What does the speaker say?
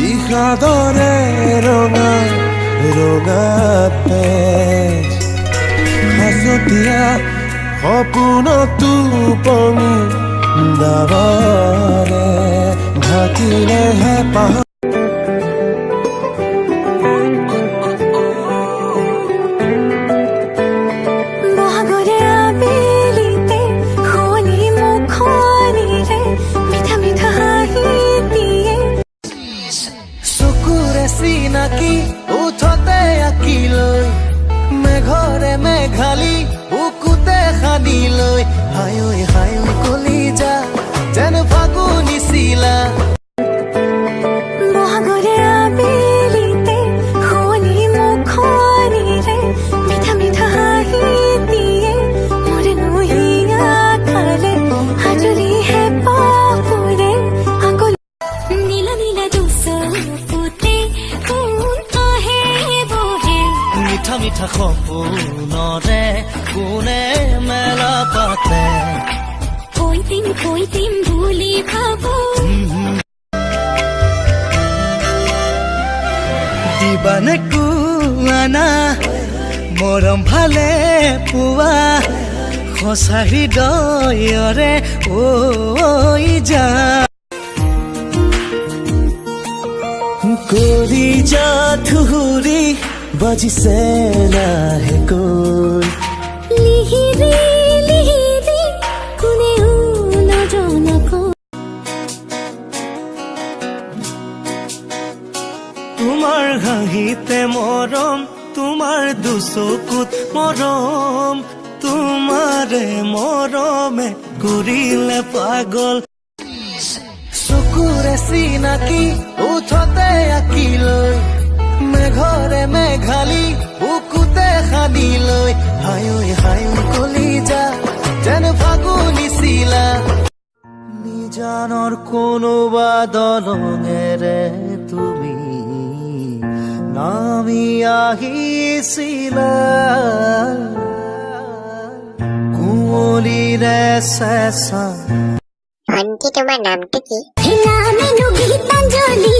বিষাদৰে ৰঙা ৰঙা পেজ সাঁচতীয়া সপোনতো পঙি দাবাৰে ঢাকিলেহে পাহ চিনাকি উঠতে আঁকি লৈ মেঘৰে মেঘালী বুকুতে সানি লৈ হায়ৈ হায়ৈ কলিজা যেন ফাগুনি চিলা বহাগৰে আবেলিতে শুৱনি মুখনিৰে মিঠা মিঠা হাঁহি দিয়ে মোৰ নহিয়া খালে হাজুলিহে পাপুৰে আগল নীলা নীলা দুচকুতে মিঠা মিঠা সপোনৰে কোনে মেলা পাতে কৈ দিম বুলি ভাবো দিবানে কোৱানা মৰম ভালে পোৱা সঁচা হৃদয়ৰে ঐ যা কৰি যা ধুহুৰি বাজিছে লাহেকৈ লিহিৰি কোনেও নজনাকৈ তোমাৰ হাঁহিতে মৰম তোমাৰ দুচকুত মৰম তোমাৰে মৰমে কৰিলে পাগল চকুৰে চিনাকি উঠতে আঁকি লৈ মেঘৰে মেঘালী বুকুতে সানি লৈ হায়ৈ হায়ৈ কলিজা যেন ফাগুনি চিলা নিজানৰ কোনোবা দলঙেৰে তুমি নামি আহিছিলা কুঁৱলীৰে চেঁচা আন্টি তোমাৰ নামটো কি? নামে গীতাঞ্জলি